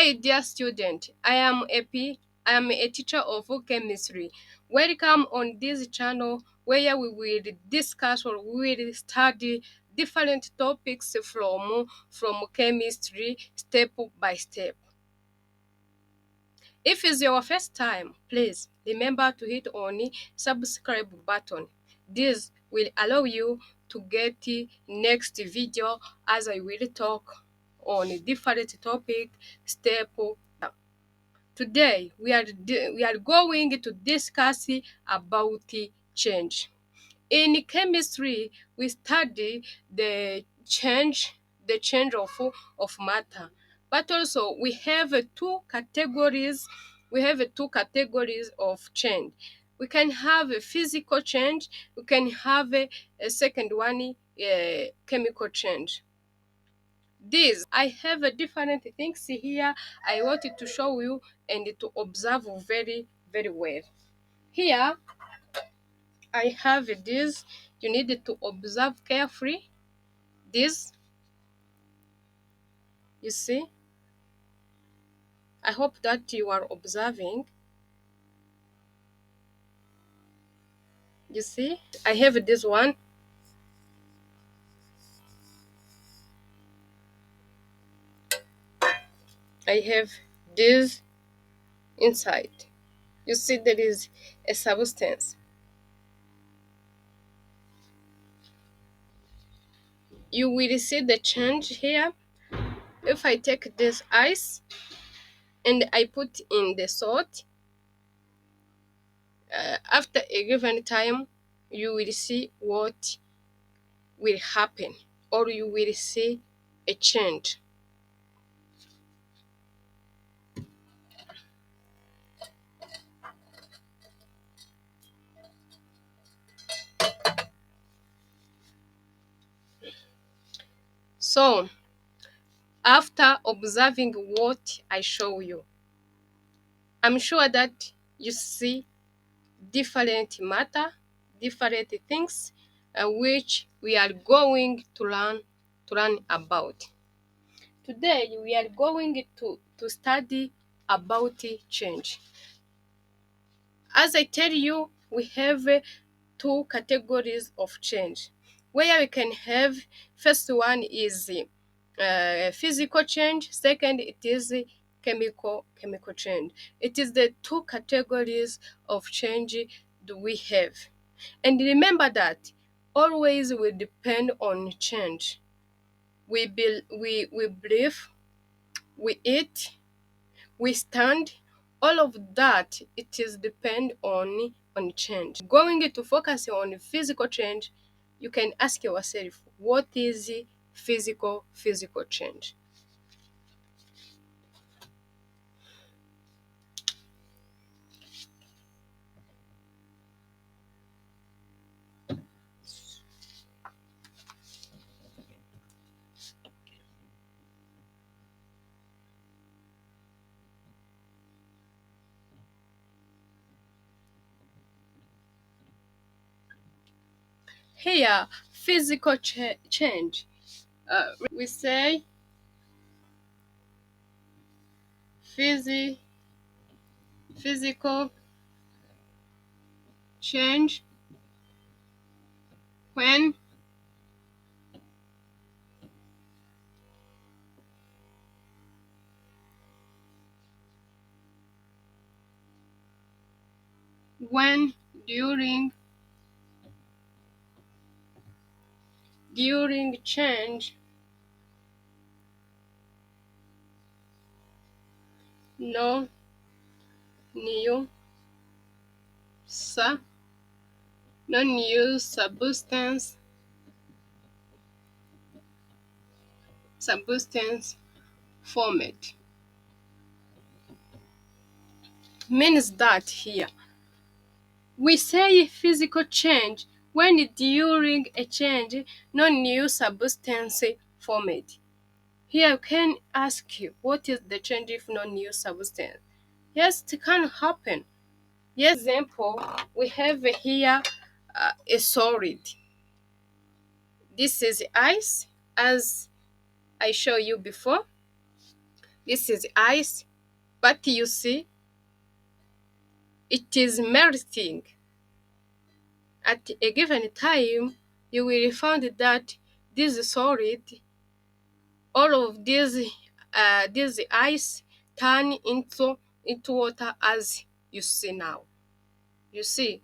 Hi, dear student. I am a teacher of chemistry. Welcome on this channel where we will discuss or we will study different topics from chemistry step by step. If it's your first time, please remember to hit on the subscribe button. This will allow you to get the next video as I will talk on a different topic step by step. Today we are going to discuss about the change. In chemistry, we study the change of matter. But also we have two categories. We have two categories of change. We can have a physical change. We can have a second one, chemical change. This I have a different things here. I wanted to show you and to observe very well. Here I have this. You need to observe carefully. This, you see, I hope that you are observing. You see, I have this one. I have this inside. You see, there is a substance. You will see the change here. If I take this ice and I put in the salt, after a given time, you will see what will happen, or you will see a change. So, after observing what I show you, I'm sure that you see different matter, different things which we are going to learn about. Today we are going to study about change. As I tell you, we have two categories of change. Where we can have first one is physical change, second it is chemical change. It is the two categories of change that we have. And remember that always we depend on change. We breathe, we eat, we stand, all of that it is depend on change. Going to focus on physical change, you can ask yourself what is physical change. Here physical change, we say physical change when when during change no new su- no new substance formed. Means that here we say physical change when during a change no new substance formed. Here I can ask you, what is the change if no new substance? Yes, it can happen. Yes, example, we have here a solid. This is ice, as I showed you before. This is ice, but you see, it is melting. At a given time, you will find that this solid, all of this ice turn into water as you see now. You see,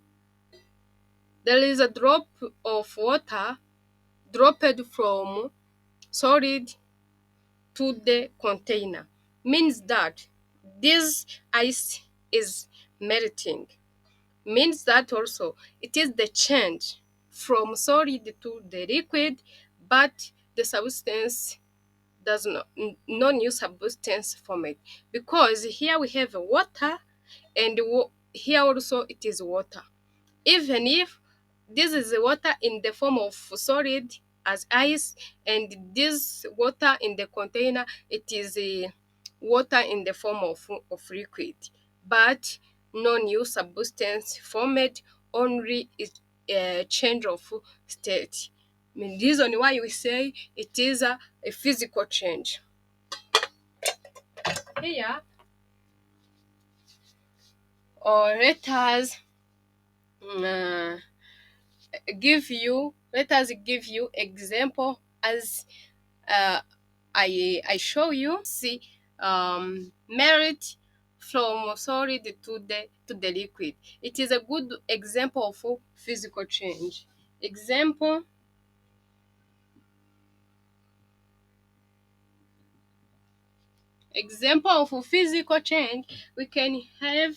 there is a drop of water dropped from solid to the container. Means that this ice is melting. Means that also it is the change from solid to the liquid, but the substance does not, no new substance from it, because here we have water, and here also it is water. Even if this is the water in the form of solid as ice, and this water in the container, it is a water in the form of liquid, but no new substance formed, only a change of state. I mean, reason why we say it is a physical change. Here, or uh, let us give you example as I show you. See, merit from solid to the liquid. It is a good example of physical change. Example of physical change, we can have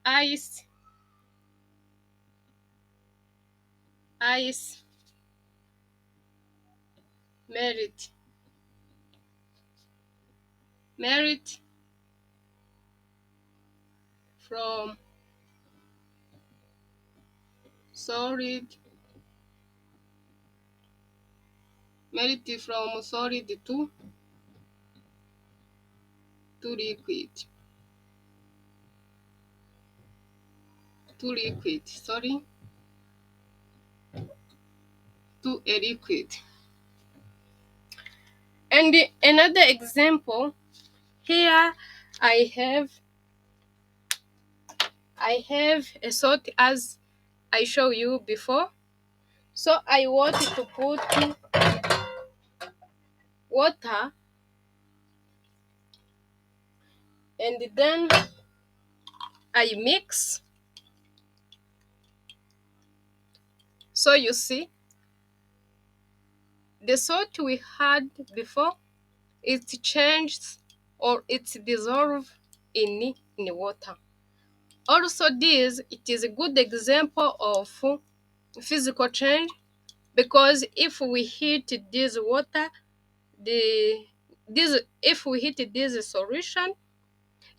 ice ice merit merit from solid solid to liquid sorry, to a liquid. And another example, here I have a salt as I show you before. So I want to put water, and then I mix. So you see, the salt we had before, it changed, or it's dissolved in water. Also, this it is a good example of physical change, because if we heat this water, the this if we heat this solution,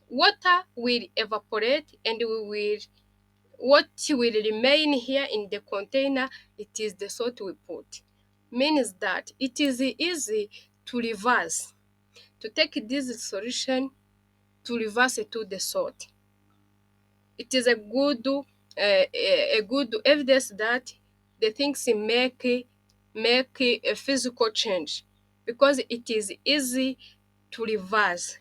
water will evaporate, and what will remain here in the container, it is the salt we put. Means that it is easy to reverse, to take this solution, to reverse it to the salt. It is a good evidence that the things make a physical change, because it is easy to reverse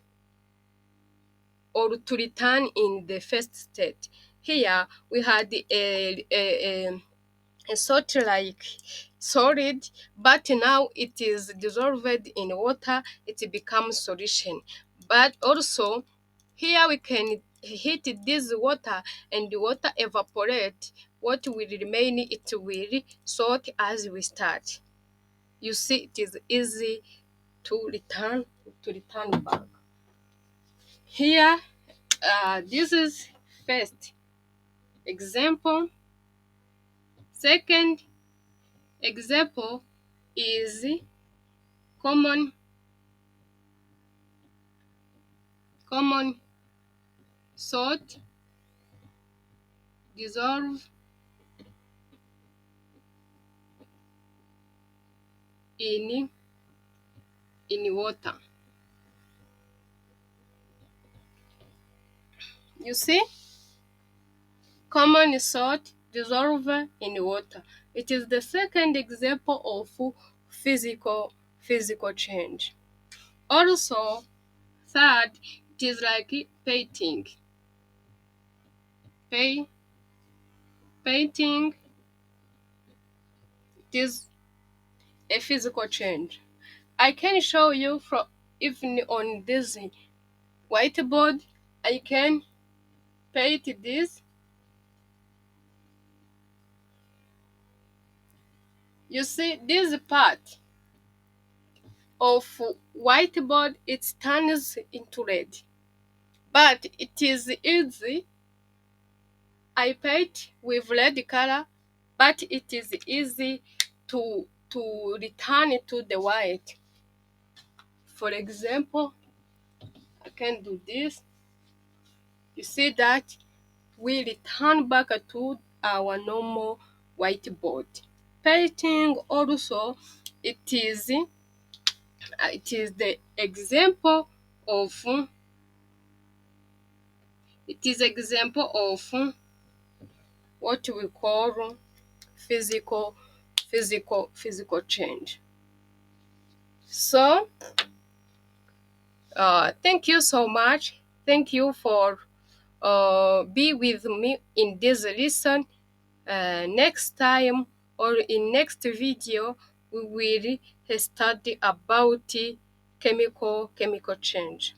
or to return in the first state. Here we had a sort like solid, but now it is dissolved in water, it becomes solution. But also, here we can heat this water, and the water evaporate. What will remain, it will salt as we start. You see, it is easy to return back. Here, this is first example. Second example is common common salt dissolve in water. You see, common salt dissolve in water. It is the second example of physical change. Also, Third, it is like painting. Painting, it is a physical change. I can show you from even on this whiteboard. I can paint this. You see this part of whiteboard, it turns into red, but it is easy. I paint with red color, but it is easy to return it to the white. For example, I can do this. You see that we return back to our normal whiteboard. Painting also, it is the example of what we call physical change. So thank you so much. Thank you for be with me in this lesson. Next time or in next video, we will study about chemical change.